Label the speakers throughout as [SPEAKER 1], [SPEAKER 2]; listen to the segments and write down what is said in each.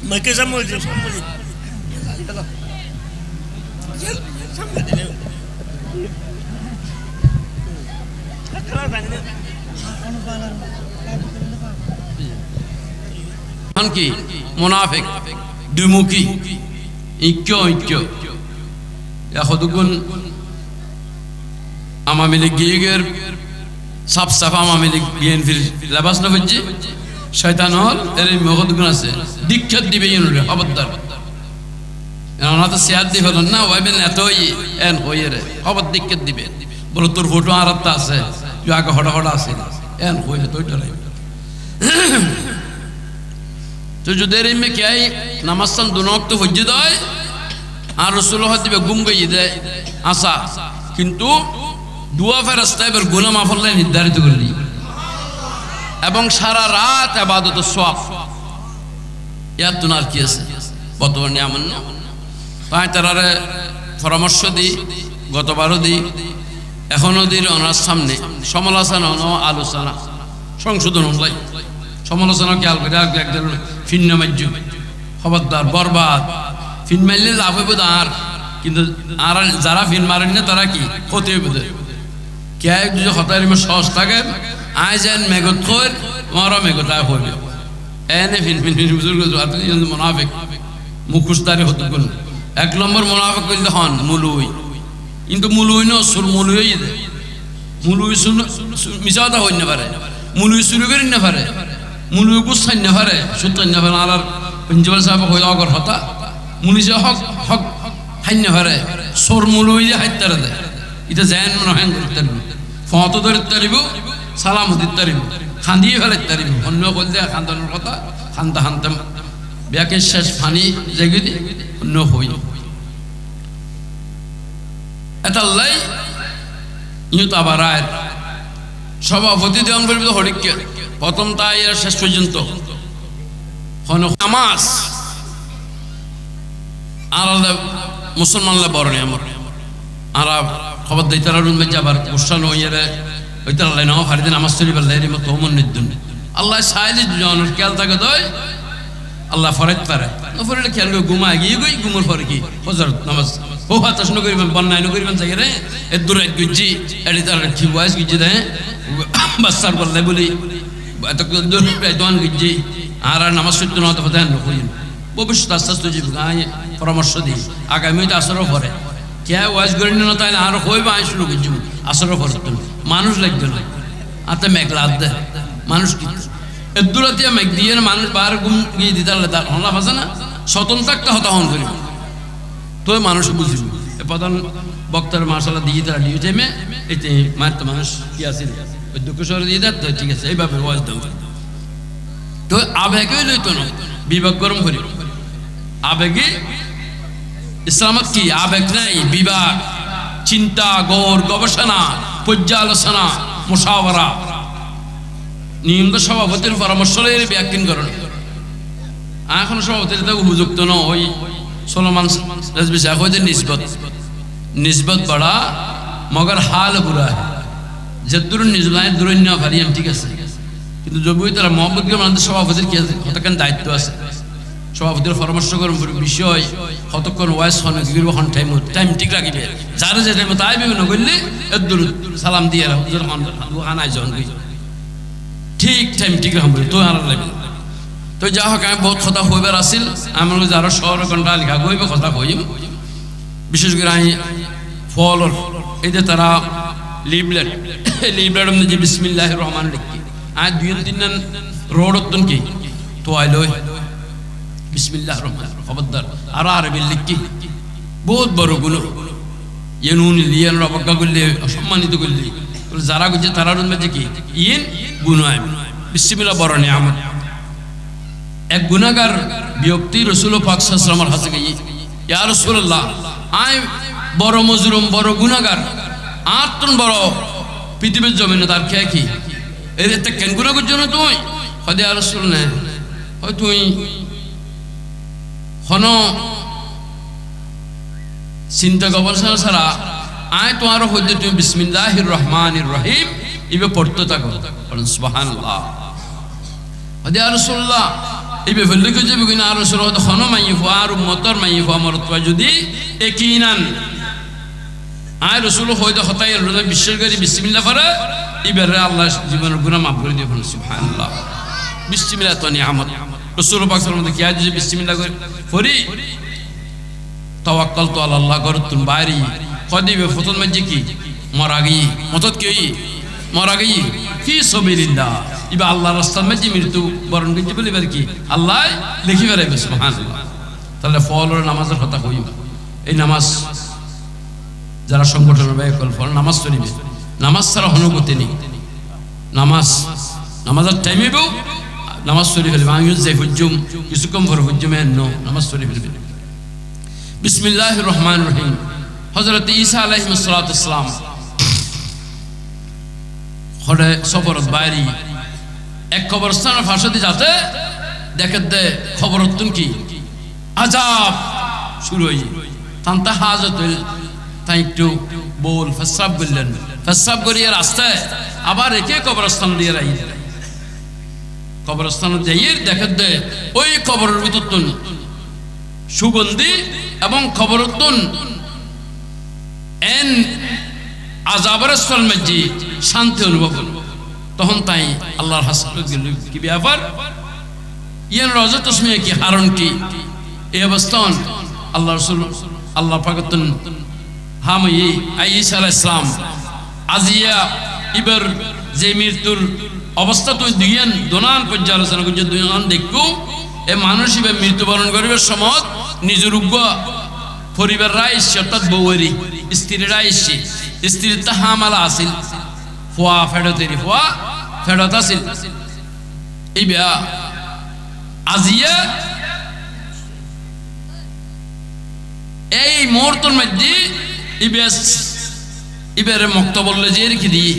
[SPEAKER 1] Mấy cái dám môi gì
[SPEAKER 2] কি মুনাফিক দুমুখী ঐক্য এতক্ষণ আওয়ামী লীগ গিয়েগের সাফ সাফ আওয়ামী লীগ বিএনপির লেবাস না হচ্ছে শয়তান হল এর মগদগুণ আছে দীক্ষা দিবে ইউনিটে খবরদার ওনা তো শেয়ার দিয়ে ফেলেন না ওইবেন এতই এন হইয়ে রে খবর দীক্ষা দিবে বলো তোর ফটো আর একটা আছে তুই আগে হটা হটা আছে এন হইলে তো ডরাই তো যদি এর মে কে নামাজ সান দুনো ওয়াক্ত হজ্জে দেয় আর রাসূল দিবে গুম গইয়ে দেয় আসা কিন্তু দুয়া ফেরেশতা এর গুনাহ মাফ আল্লাহ নির্ধারিত করলি এবং সারা রাত ইবাদত ও সওয়াব এর দুনার কি আছে বর্তমানে এমন না তাই তারারে পরামর্শ দিই গতবারও দিই এখনো দিই ওনার সামনে সমালোচনা ও আলোচনা সংশোধন হলাই সমালোচনা খেয়াল করে একজন ফিন্ন মাজ্য খবরদার বরবাদ ফিন মারলে লাভ হইব আর কিন্তু আর যারা ফিন মারেন না তারা কি ক্ষতি হইব কে যদি হতার সহজ থাকে আই যেন মেঘত কর তোমারও মেঘতা হইবে এনে ফিন ফিন ফিন বুজুর্গ মুনাফিক মুখুশদারি হতে কোন এক নম্বর মুনাফিক বলতে হন মুলুই কিন্তু মুলুই ন সুর মুলুই দে মুলুই শুন মিসাদা হই না পারে মুলুই শুরু করি না পারে মুলুই গুছাই না পারে সুতাই না পারে আর প্রিন্সিপাল সাহেব হই আগর হতা মুলি যে হক হক হাই না পারে সুর মুলুই যে হাইতারে দে এটা জান মনে হয় করতে ফটো ধরে তারিব সালাম দিতে তারিব খান্দিয়ে ফেলে তারিব অন্য কইলে খান্দানোর কথা খান্তা খান্তাম ব্যাকের শেষ ফানি জায়গায় অন্য হই এটাল্লাই ইউত আবার আয় সভাপতি দেওয়ান করবি তো হরিককে প্রথম তাই এর শেষ পর্যন্ত নামাজ আলাদা মুসলমানরা বরণে আমার আর খবর দিতে আবার উৎসাহ হইয়ারে ওইটা আল্লাহ নাও ফারিদিন নামাজ চলি পারলে এর মতো মন নিদ্দুন আল্লাহ সাইলি জনের খেয়াল থাকে দয় আল্লাহ ফরাইতে পারে নফরে খেয়াল করে ঘুমা গিয়ে গই ঘুমোর পরে কি ফজর নামাজ ও হাতাশ নকরিবেন বন্যায় নকরিবেন চাই রে এর দূরে গুজি এটি তার কি বয়স গুজি দেয় বাচ্চার বললে বলি এত দোয়ান গুজি আর নামাজ সত্য না হতে হতে নকরিন ভবিষ্যৎ আস্তে আস্তে যে গায়ে পরামর্শ দিই আগামীতে আসরও পরে কে ওয়াজ করি না তাই আর হইবা আই শুরু করছি আসরও পরে মানুষ লাগবে না আতে মেঘলা আদে মানুষ কি এদুরাতিয়া মেঘ দিয়ে মানুষ বার গুম গিয়ে দিতে পারলে তার হলা আছে না স্বতন্ত্র একটা হতাহন করি তো মানুষ বুঝবি এ প্রধান বক্তার মার্শাল্লাহ দিয়ে তারা ডিউ টাইমে এতে মারতে মানুষ কি আছে ওই দুঃখ শহরে দিয়ে দেয় তো ঠিক আছে এইভাবে ওয়াজ দাম তো আবেগে লইতো না বিবেক গরম করি আবেগে ইসলামত কি আবেগ নাই বিবেক চিন্তা গৌর গবেষণা পর্যালোচনা মুশাওয়ারা নিয়মিত সভাপতির পরামর্শ লইলে ব্যাখ্যান করেন এখন সভাপতির তো উপযুক্ত ন ওই সলমান রাজবি সাহেব নিসবত বড়া মগর হাল বুড়া যদ্দুর নিজলায় দুরন্য ভারিয়ান ঠিক আছে কিন্তু যবই তারা মহব্বতকে মানুষের সভাপতির কি আছে কতক্ষণ দায়িত্ব আছে সভাপতির পরামর্শ করুন বিষয় কতক্ষণ ওয়াইস হন কি করবো টাইম ঠিক রাখিবে যারা যে টাইমে তাই বিভিন্ন করলে এদ্দুর সালাম দিয়ে আনায় জন ঠিক টাইম ঠিক রাখবো তো আর লাগবে তো যা হোক আমি বহুত কথা হইবার আসিল আমার যারা শহর ঘন্টা লেখা হইবে কথা হইম বিশেষ করে আমি ফল এই যে তারা লিবলেট যে বিসমিল্লাহির রহমান লিখি আর দুই তিন রোড উত্তন কি তো আইলো বিসমিল্লাহির রহমান খবরদার আর আরবি লিখি বহুত বড় গুণ ইয়েনুন লিয়ান অবজ্ঞা করলে অসম্মানিত করলে যারা করছে তারা মধ্যে কি ইয়েন গুণ বিসমিল্লাহ বড় নিয়ামত এক গুনাহগার ব্যক্তি রাসূল পাক সাল্লাল্লাহু আলাইহি ওয়াসাল্লামের কাছে গিয়ে ইয়া রাসূলুল্লাহ আই বড় মজরুম বড় গুনাহগার আত্মন বড় পৃথিবীর জমিনে তার খেয়ে কি এর এতে কেন গুনাহ করছো না তুই হদে ইয়া রাসূল না হয় তুই হন চিন্তা গবেষণা ছাড়া আয় তোমার হইতে তুমি বিসমিল্লাহির রহমানির রহিম ইবে পড়তে থাকো বলেন সুবহানাল্লাহ হদে ইয়া রাসূলুল্লাহ ইবে ফেললে কে যাবে কিনা আর রাসূল হতে হন মাইফ আর উম্মতর মাইফ আমার তো যদি একিনান আয় রাসূল হইতে হতাই বিশ্বাস করি বিসমিল্লাহ পড়ে ইবে আল্লাহ জীবনের গুনাহ মাফ করে দিবেন সুবহানাল্লাহ বিসমিল্লাহ তো নিয়ামত রাসূল পাক সাল্লাল্লাহু আলাইহি ওয়াসাল্লাম কি বিসমিল্লাহ করি তাওয়াক্কাল তো আল্লাহ করতুন বাইরি কদিবে ফতন মধ্যে কি মরা গই মতত কি মরা গই ফি সাবিলিল্লাহ ইবা আল্লাহর রাস্তার মধ্যে মৃত্যু বরণ করতে বলিবার কি আল্লাহ লিখি বেরাইবে সুবহানাল্লাহ তাহলে ফলর নামাজের কথা কই এই নামাজ যারা সংগঠনের ব্যয় কল ফল নামাজ চলিবে নামাজ ছাড়া অনুভূতি নেই নামাজের টাইমে বউ নামাজ চলি ফেলবে আমি যাই হুজুম কিছু কম ভর হুজুমে নামাজ চলি ফেলবে বিসমিল্লাহির রহমানির রহিম হযরত ঈসা আলাইহিস সালাতু ওয়াসসালাম হরে সফরত বাইরি এক কবরস্থানের ফাঁসতে যাতে দেখে দে খবর হতুন কি আজাব শুরু হয়ে তান্তা হাজত তাই একটু বল ফেসাব করলেন ফেসাব করিয়ে রাস্তায় আবার একে কবরস্থান দিয়ে রাই কবরস্থান যাইয়ে দেখে দে ওই কবরের ভিতর সুগন্ধি এবং খবর এন আজাবের স্থল মধ্যে শান্তি অনুভব করল তখন তাই আল্লাহর হাসপাতাল গেল কি ব্যাপার ইয়ান রজা তসমিয়া কি হারণ কি এই অবস্থান আল্লাহ রাসূল আল্লাহ পাকতন হামই ঈসা আলাইহিস সালাম আজিয়া ইবার যে মৃত্যুর অবস্থা তুই দুইয়ান দোনান পর্যালোচনা করছে দুইয়ান দেখো এ মানুষ ইবে মৃত্যুবরণ করিবার সময় নিজের উগ্র পরিবার রাইছে অর্থাৎ বউয়েরি স্ত্রীরা আইছে স্ত্রীর তা হামালা আসিল ফুয়া ফেডতেরি ফুয়া ফেডত আসিল এই বিয়া আজিয়া এই মুহূর্তের মধ্যে ইবের মুক্ত বললে যে রেখে দিয়ে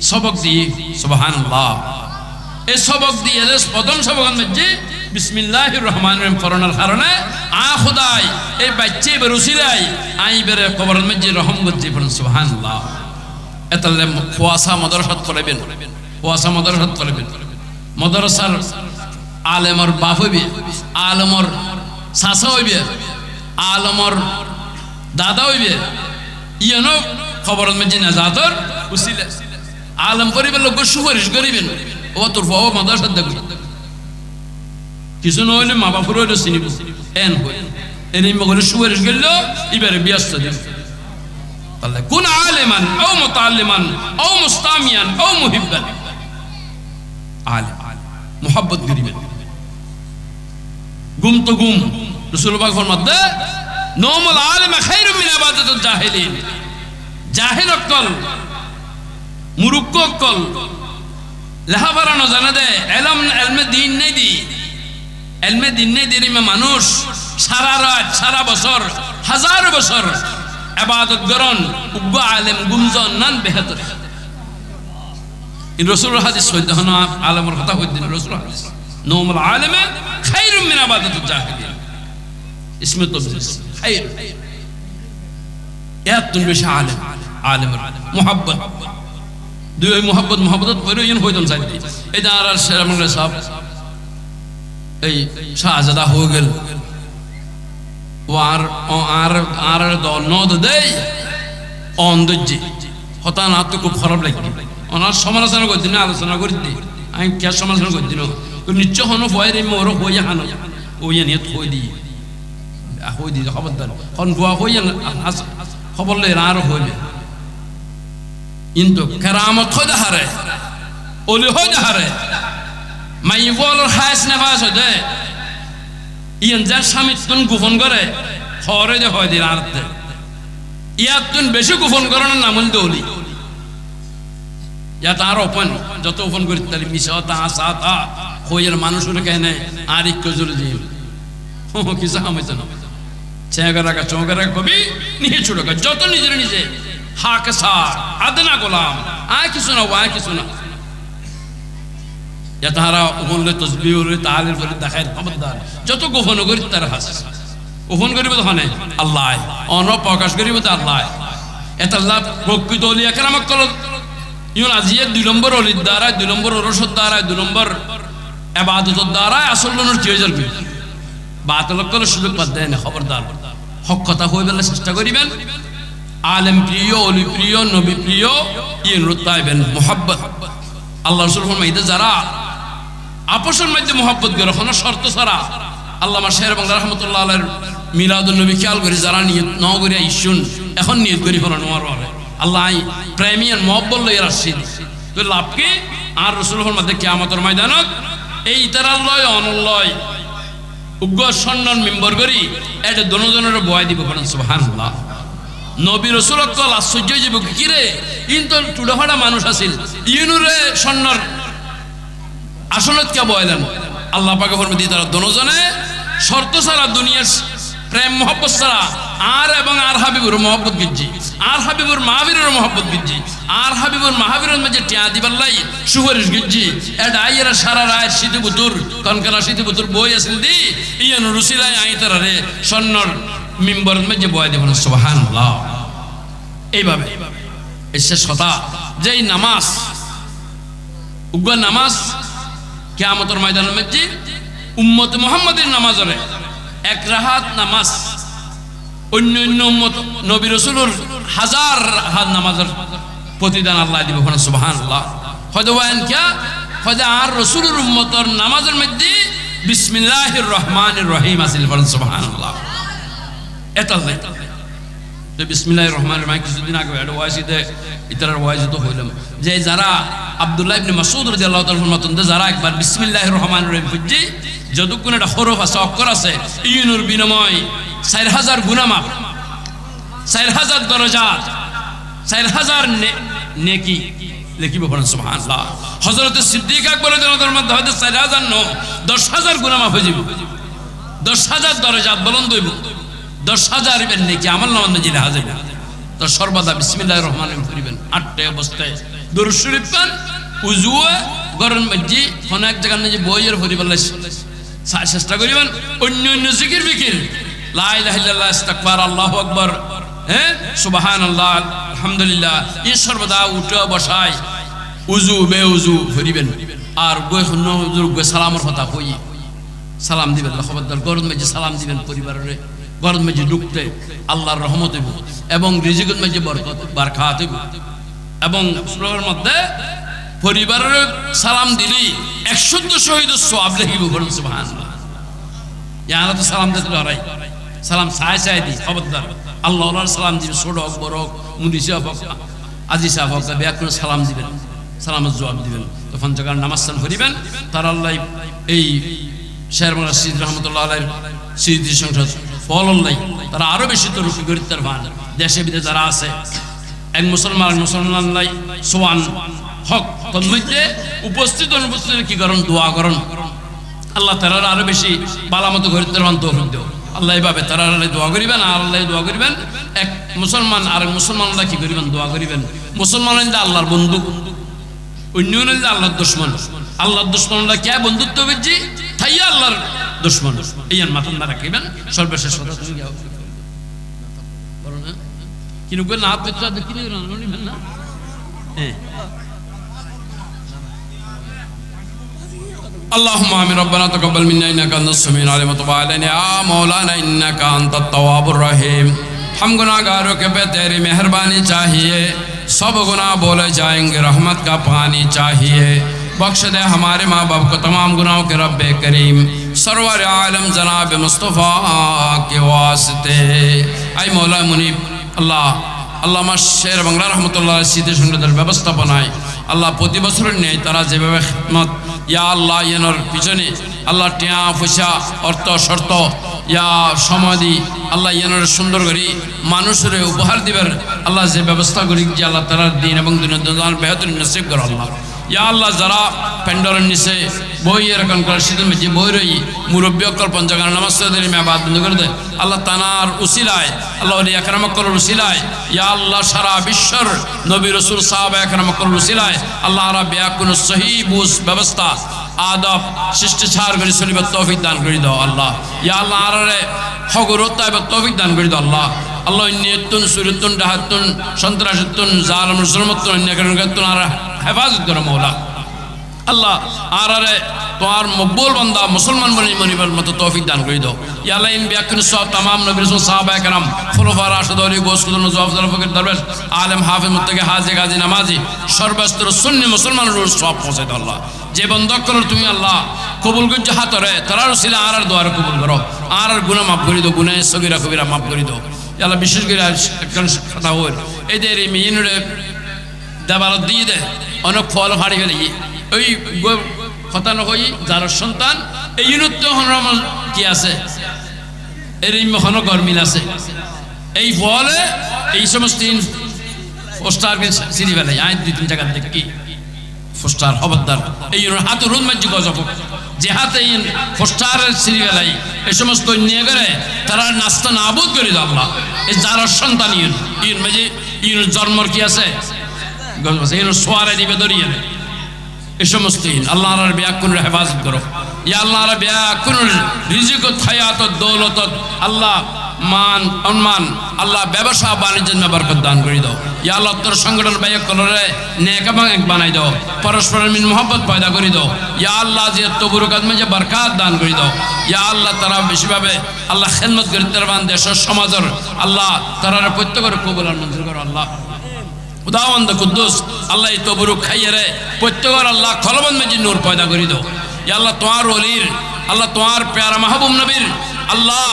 [SPEAKER 2] সবক দিয়ে সুবহানাল্লাহ এই সবক দিয়ে প্রথম সবকের মধ্যে বিসমিল্লাহির রহমানির রহিম পড়ানোর কারণে খোদাই এই বাচ্চা এবার উসিলাই বেরে কবরের মধ্যে রহম করতে পারেন সুবহানাল্লাহ এতালে খোয়াসা মাদ্রাসাত করবেন খোয়াসা মাদ্রাসাত করবেন মাদ্রাসার আলেমর বাপ হইবে আলমর চাচা হইবে আলমর দাদা হইবে ইয়ানো খবরের মধ্যে নাজাতর উসিলা আলম পরিবার লোক সুপারিশ করিবেন ও তোর বাবা মাদ্রাসাত দেখবে কিছু নইলে মা বাপুর হইলে চিনিব এন হই এনে মগরে সুপারিশ গেল এবারে ব্যস্ত দিন তাহলে কোন আলেমান ও মুতাআল্লিমান ও মুস্তামিয়ান ও মুহিব্বান আলেম মোহাব্বত করিবেন গুম তো গুম রাসূল পাক ফরমাতে নওমুল আলিম খায়রুম মিন ইবাদাতিল জাহিলিন জাহিল অকল মুরুক্ক অকল লেখাপড়া না জানা দে এলমে দিন নেই দি এলমে দিন নেই দি মানুষ সারা রাত সারা বছর হাজার বছর ইবাদত করন উগ্র আলেম গুমজন নান বেহতর ইন রাসূলুর হাদিস হইদহন আলেমের কথা হইদিন রাসূল হাদিস নওমুল আলিম খায়রুম মিন ইবাদাতিল জাহিলিন ইসমে তাবজিস খায়র এত বেশি আলেম আলেমের মুহাব্বত দুই মুহাব্বত পরে ইন হইদন চাই এই দাঁড় আর শেরামঙ্গল সাহেব এই শাহজাদা হয়ে গেল ও আর নদ দেয় অন্ধজি হতা না তো খুব খারাপ লাগবে ওনার সমালোচনা করছি না আলোচনা করি আমি কে সমালোচনা করছি না নিশ্চয় হনো ভয়ের মোর হইয়া হানো ওই নিয়ে হই দি খবরদার হন বুয়া হইয়া খবর লই আর হইবে কিন্তু কেরামত হইতে হারে ওলি হইতে হারে মাই বলর হাস নেফাস হইতে ইয়ান যার স্বামী তুন গোপন করে হরে যে হয় দিন আরতে ইয়াত তুন বেশি গোপন করানোর নাম হল দৌলি ইয়া তার ওপেন যত ওপেন করি তাহলে মিশা তা আসা তা হইয়ের মানুষের কেন আর ইক্য জলে যাই কিছু হামাইছে না চেঁগা চৌগা কবি নিয়ে ছোট যত নিজের নিজে হাক সা আদনা গোলাম আয় কিছু না ওয়ায় কিছু না তাহারা ওপনলে তসবিহ তাহালের বলে দেখায় খবরদার যত গোপন করি তার হাস ওপন করিব তখন আল্লাহ অন প্রকাশ করিব তো আল্লাহ এত আল্লাহ প্রকৃত অলি একরামক কল ইউন আজিয়ে 2 নম্বর অলির দ্বারা 2 নম্বর ওরসর দ্বারা 2 নম্বর ইবাদতের দ্বারা আসল লোনের কি হয়ে যাবে বাতিল করার সুযোগ বাদ দেয় না খবরদার হক কথা হয়ে গেলে চেষ্টা করিবেন আলেম প্রিয় অলি প্রিয় নবী প্রিয় ইয়ে রুতাইবেন মোহাব্বত আল্লাহ রাসূল ফরমাইতে যারা আপসের মধ্যে মোহাব্বত করে কোনো শর্ত ছাড়া আল্লামা শের বাংলা রাহমাতুল্লাহ আলাইহির মিলাদুন নবী খেয়াল করে যারা নিয়ত ন করিয়া ইসুন এখন নিয়ত করি ফেলা নোয়ার আল্লাহ প্রেমিয়ান মোহাব্বত লইয়া আসছি তো লাভ কি আর রাসূল ফরমাতে কিয়ামতের ময়দানত এই ইতারাল্লয় অনল্লয় উগ্র সম্মান মেম্বর করি এটা দনজনের বয় দিব বলেন সুবহানাল্লাহ নবী রাসূল কল আশ্চর্য জীব কি রে কিন্তু টুডাফাড়া মানুষ আছিল ইউনুরে সন্ন্যর আসনত কে বয়লেন আল্লাহ পাকে ফরমাতে তারা দনজনে শর্ত ছাড়া দুনিয়ার প্রেম মোহাব্বত ছাড়া আর এবং আর হাবিবুর মোহাব্বত গিজি আর হাবিবুর মাহাবীরের মোহাব্বত গিজি আর হাবিবুর মাহাবীরের মাঝে টিয়া দিবাল্লাই সুপারিশ গিজি এটা আইয়েরা সারা রায় শীত বুতুর কনকনা শীত বুতুর বই আছিল দি ইয়ান রুসিলাই আই তারা রে সন্ন্যর মেম্বর মাঝে বয় দেবেন সুবহানাল্লাহ এইভাবে এই শেষ কথা যেই নামাজ উগ্র নামাজ কিয়ামতের ময়দানের মধ্যে উম্মত মুহাম্মাদের নামাজরে এক রাহাত নামাজ অন্য উম্মত নবী রাসূলের হাজার হাত নামাজের প্রতিদান আল্লাহ দিব সুবহানাল্লাহ হয়তো ওয়ান কিয়া হয়তো আর রাসূলের উম্মতের নামাজের মধ্যে বিসমিল্লাহির রহমানির রহিম আসিল সুবহানাল্লাহ এটা তো বিসমিল্লাহির রহমানির রহিম কিছুদিন আগে একটা ওয়াজিদে ইতার ওয়াজিদ হইলাম যে যারা আব্দুল্লাহ ইবনে মাসউদ রাদিয়াল্লাহু তাআলা ফরমাতেন যারা একবার বিসমিল্লাহির রহমানির রহিম বুঝি যতক্ষণ একটা হরফ আছে অক্ষর আছে ইউনুর বিনিময় 4000 গুনাহ মাফ 4000 দরজাত 4000 নেকি লিখিব পড়েন সুবহানাল্লাহ হযরত সিদ্দিক আকবর রাদিয়াল্লাহু তাআলার মধ্যে হয়তো 4000 নো 10000 গুনাহ মাফ হয়ে যাবে 10000 দরজাত বুলন্দ হইব 10000 এর নেকি আমল নামাজ মধ্যে হাজির তো সর্বদা বিসমিল্লাহির রহমানির রহিম করিবেন 8টা অবস্থায় দরুদ শরীফ পান উযু গরম মধ্যে কোন এক জায়গা নিয়ে বইয়ের পরিবর্তন চেষ্টা করিবেন অন্য অন্য জিকির বিকির লা ইলাহা ইল্লাল্লাহ ইস্তিগফার আল্লাহু আকবার হ্যাঁ সুবহানাল্লাহ আলহামদুলিল্লাহ এই সর্বদা উঠে বসায় উযু বেউযু করিবেন আর গয় হন্য হুজুর গয় সালামের কথা কই সালাম দিবেন খবরদার গরম মধ্যে সালাম দিবেন পরিবারের গরম মধ্যে ঢুকতে আল্লাহর রহমত হইব এবং রিজিকের মধ্যে বরকত বারাকাত হইব এবং সুরের মধ্যে পরিবারের সালাম দিলি 100 শহীদ সওয়াব লিখিব বলেন সুবহানাল্লাহ ইয়ারা তো সালাম দিতে লড়াই সালাম চাই দি খবরদার আল্লাহর সালাম দিবেন ছোট হোক বড় হোক মুদি সাহেব হোক আজি সাহেব হোক ব্যাকুল সালাম দিবেন সালামের জবাব দিবেন তখন জায়গার নামাজ পড়িবেন তার আল্লাহ এই শের বাংলা সিদ রহমতুল্লাহ আলাইহির স্মৃতি সংসদ ফল নাই তারা আরো বেশি তরুকি করিতে পারেন দেশে বিদেশে যারা আছে এক মুসলমান লাই সোয়ান হক তন্মধ্যে উপস্থিত অনুপস্থিত কি করেন দোয়া করেন আল্লাহ তারা আরো বেশি বালামতো করিতে পারেন তৌফিক দেও আল্লাহ এইভাবে তারা দোয়া করিবেন আর আল্লাহ দোয়া করিবেন এক মুসলমান আর মুসলমানরা কি করিবেন দোয়া করিবেন মুসলমান আল্লাহর বন্ধু অন্য আল্লাহর দুশমন আল্লাহর দুশমনরা কে বন্ধুত্ব করছি তাই আল্লাহর দুশমন এই মাথায় না রাখিবেন সর্বশেষ কথা তুমি বলো না কিন্তু না কিনে না হ্যাঁ اللهم آمين ربنا تقبل منا إنك أنت السميع العليم وتب علينا يا مولانا إنك أنت التواب الرحيم हम गुनाहगारों के पे तेरी मेहरबानी चाहिए सब गुनाह बोले जाएंगे रहमत का पानी चाहिए बख्श दे हमारे माँ बाप को तमाम गुनाहों के रब्बे करीम सरवर आलम जनाब मुस्तफ़ा के वास्ते आई मौला मुनीब अल्लाह আল্লামা শের বাংলা রহমতুল্লাহ সিদ্ধি সংসদের ব্যবস্থাপনায় আল্লাহ প্রতি বছরের নেই তারা যেভাবে খিদমত ইয়া আল্লাহ ইয়ানোর পিছনে আল্লাহ টিয়া পয়সা অর্থ শর্ত ইয়া সমাধি আল্লাহ ইয়ানোর সুন্দর করি মানুষের উপহার দিবেন আল্লাহ যে ব্যবস্থা করি যে আল্লাহ তারার দিন এবং দিনের বেহতর নসিব করো আল্লাহ ইয়া আল্লাহ যারা প্যান্ডলের নিচে বই এরকম করে শীতের মেঝে বই রই মুরব্বী অকল পঞ্চগান নামাজ মেয়াবাদ বন্ধ করে দেয় আল্লাহ তানার উসিলায় আল্লাহ একরামকর উসিলায় ইয়া আল্লাহ সারা বিশ্বর নবী রসুল সাহাবা একরামকর উসিলায় আল্লাহ আরা ব্যাকুন সহি বুঝ ব্যবস্থা আদব শিষ্টাচার করে চলিবার তৌফিক দান করে দাও আল্লাহ ইয়া আল্লাহ আরে হগরতা এবং তৌফিক দান করে দাও আল্লাহ আল্লাহ নিয়তুন সুরতুন ডাহাতুন সন্ত্রাসতুন জালিম জুলমতুন অন্যকারণ আর হেফাজত করো মৌলা আল্লাহ আরে তোমার মকবুল বান্দা মুসলমান বলে মনিবার মতো তৌফিক দান করে দাও ইয়া আল্লাহ ইন বিয়াকুন সব तमाम নবী রাসূল সাহাবা کرام খুলাফা রাশিদুন আলী গোসকুল জওয়াবদার ফকির দরবেশ আলেম হাফেজ মুত্তাকি হাজী গাজী নামাজি সর্বস্তর সুন্নি মুসলমানের সব পৌঁছে দাও আল্লাহ যে বন্ধক করো তুমি আল্লাহ কবুল করছো হাতরে তারার উসিলা আর দোয়ার কবুল করো আর গুনাহ মাফ করে দাও গুনাহ সগীরা কবিরা মাফ করে দাও ইয়া আল্লাহ বিশেষ করে একজন কথা হল এদের মিনুরে দেবার দিয়ে দে অনেক ফল ফাড়ি ফেলে ওই কথা নয় যার সন্তান এই ইউনিট কি আছে এর মহান গরমিল আছে এই ফলে এই সমস্ত পোস্টার সিঁড়ি ফেলে আয় দুই তিন জায়গা দেখি পোস্টার খবরদার এই হাত রুন মাঝি গজব যে হাতে পোস্টারের সিঁড়ি ফেলাই এই সমস্ত নিয়ে গেলে তারা নাস্তা নাবুদ করে দাও আল্লাহ এই যার সন্তান ইউন মাঝে ইউন জন্মর কি আছে সোয়ারে দিবে দরিয়ে এই সমস্ত আল্লাহ ব্যাকুনের হেফাজত করো ইয়া আল্লাহ ব্যাকুনের রিজিক হায়াত দৌলত আল্লাহ মান সম্মান আল্লাহ ব্যবসা বাণিজ্যের বরকত দান করে দাও ইয়া আল্লাহ তোর সংগঠন বাইক করে নেক এবং এক বানাই দাও পরস্পরের মিল মোহব্বত পয়দা করে দাও ইয়া আল্লাহ যে তবরুকাত মে যে বরকত দান করে দাও ইয়া আল্লাহ তারা বেশিভাবে আল্লাহ খেদমত করতে পারেন দেশের সমাজের আল্লাহ তারা প্রত্যেকের কবুল আর মঞ্জুর করো আল্লাহ খুদাওয়ান্দ কুদ্দুস আল্লাহ এই তবরুক খাইয়ে রে প্রত্যেকের আল্লাহ খলবন মেজি নূর পয়দা করে দাও ইয়া আল্লাহ তোমার ওলির আল্লাহ তোমার প্যারা মাহবুব নবীর আল্লাহ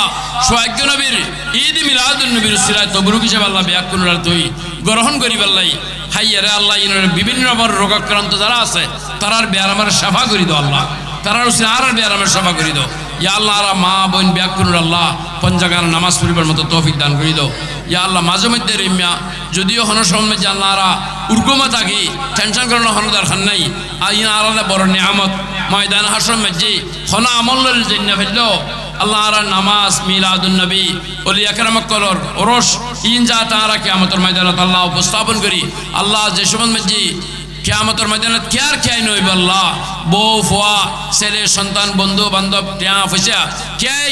[SPEAKER 2] সোহাগ্য নবীর ঈদ মিলাদুন নবীর উসিলায় তবরুক হিসেবে আল্লাহ ব্যাকুন তুই গ্রহণ করি আল্লাহ হাইয়ে রে আল্লাহ ইনের বিভিন্ন রকমের রোগাক্রান্ত যারা আছে তারার ব্যারামের সেবা করি দাও আল্লাহ তারার উসিলা আর ব্যারামের সেবা করি দাও ইয়া আল্লাহ আর মা বোন ব্যাকুনুর আল্লাহ পঞ্জাগান নামাজ পড়িবার মতো তৌফিক দান করি দাও ইয়া আল্লাহ মাঝে মধ্যে রিমিয়া যদিও হন সময় যে আল্লাহরা উর্গমা থাকি টেনশন করানো হন দরকার নাই আর ইন আলাদা বড় নিয়ামত ময়দান হাসর মজ্জি হন আমল জন্য ফেললো আল্লাহ আর নামাজ মিলাদুন নবী ওলি আকরাম কলর ওরস ইন যা তারা কিয়ামতের ময়দানত আল্লাহ উপস্থাপন করি আল্লাহ যে সময় মজ্জি কিয়ামতের ময়দানত কি আর কি নইব আল্লাহ বউ ফুয়া ছেলে সন্তান বন্ধু বান্ধব টিয়া পয়সা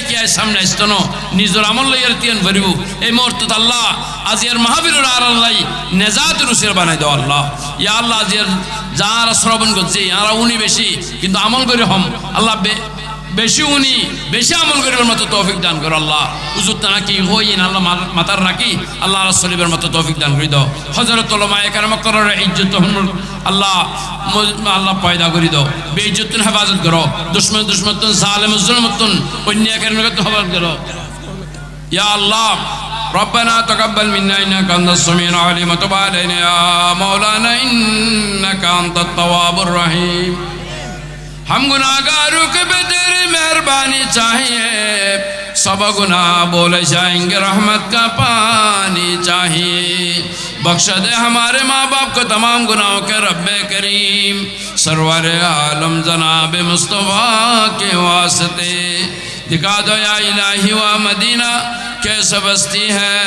[SPEAKER 2] কে সামনে আসতন নিজের আমল লইয়ার তিয়ান ভরিব এই মুহূর্তে আল্লাহ আজিয়ার মাহফিলের আর আল্লাহ নেজাত রুসির বানাই দাও আল্লাহ ইয়া আল্লাহ আজিয়ার যারা শ্রবণ করছে আর উনি বেশি কিন্তু আমল করে হম আল্লাহ বেশি উনি বেশি আমল করিবার মতো তৌফিক দান করো আল্লাহ উজুত নাকি হইন আল্লাহ মাতার রাখি আল্লাহ রাসূলের মতো তৌফিক দান করে দাও হযরত উলামায়ে কেরাম করার ইজ্জত আল্লাহ আল্লাহ পয়দা করে দাও বেইজ্জতুন হেফাজত করো দুশমন জালেম জুলমতুন অন্যায় কারণে হেফাজত করো ইয়া আল্লাহ ربنا تقبل منا إنك أنت السميع العليم وتب علينا يا مولانا إنك أنت التواب الرحيم ہم گناہگاروں کے پہ تیری مہربانی چاہیے سب گناہ بولے جائیں گے رحمت کا پانی چاہیے بخش دے ہمارے ماں باپ کو تمام گناہوں کے رب کریم سرور عالم جناب مصطفیٰ کے واسطے دکھا دو یا الہی و مدینہ کیسے بستی ہے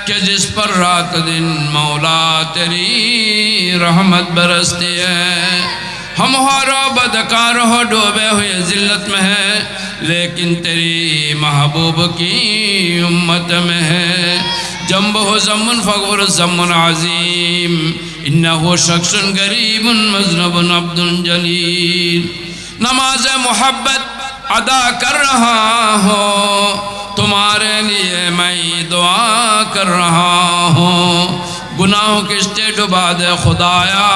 [SPEAKER 2] کہ جس پر رات دن مولا تیری رحمت برستی ہے ہم ہارو بدکار ہو ڈوبے ہوئے ذلت میں ہے لیکن تیری محبوب کی امت میں ہے جنب ہو زمن فغور زمن عظیم انہو شخص غریب مذنب عبد جلیل نماز محبت ادا کر رہا ہوں تمہارے لیے میں دعا کر رہا ہوں گناہوں کشتے ڈبا دے خدایا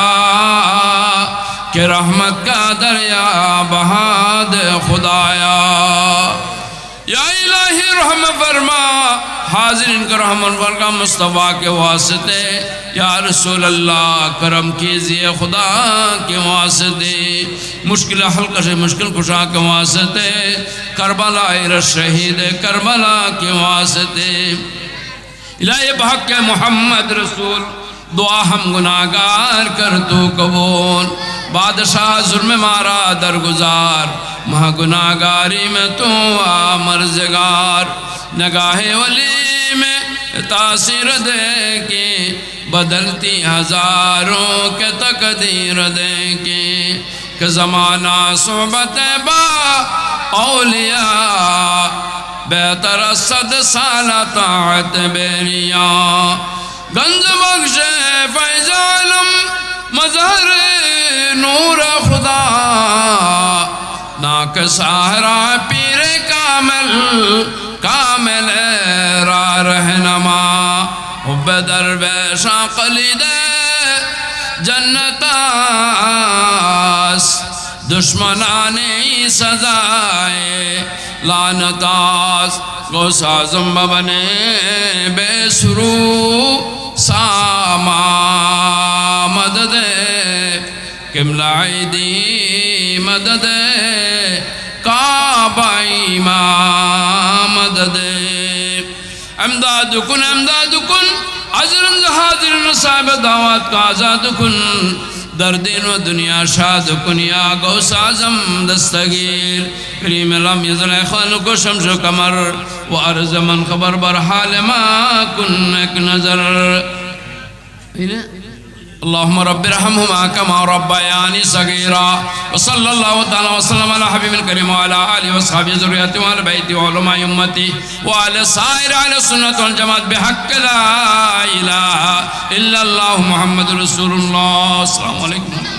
[SPEAKER 2] کہ رحمت کا دریا بہا دے خدایا یا الہی رحم فرما حاضرین کا رحمت فرما مصطفیٰ کے واسطے یا رسول اللہ کرم کیجئے خدا کے واسطے مشکل حل کشے مشکل کشا کے واسطے کربلا شہید کربلا کے واسطے الہی بحق محمد رسول دعا ہم گناہگار کر تو قبول بادشاہ ظلم مارا درگزار مہا گناہگاری میں تو مرزگار نگاہ ولی میں تاثیر دے کے بدلتی ہزاروں کے تقدیر دے کہ زمانہ صحبت با اولیاء بہتر صد سال طاعت بیریاں گنج بخش فیض عالم مظہر نور خدا ناک سہرا پیر کامل کامل را رہنما حب درویشاں قلید جنتاس دشمنانی سزائے لعنتاس غوث اعظم بنے بے سرو ساما مدد قبلہ عیدی مدد کعبہ امام مدد امداد کن عذرن حاضرن صاحب دعوات کا آزاد کن در دین و دنیا شاد کن یا غوث اعظم دستگیر کریم لم یزل خلق و شمس و قمر و عرض من خبر بر حال ما کن ایک نظر اللهم رب ارحمهما كما ربياني صغيرا وصلى الله تعالى وسلم على حبيب الكريم وعلى اله وصحبه ذريته وعلى بيته وعلماء امتي وعلى سائر اهل السنه والجماعه بحق لا اله الا الله محمد رسول الله. السلام عليكم.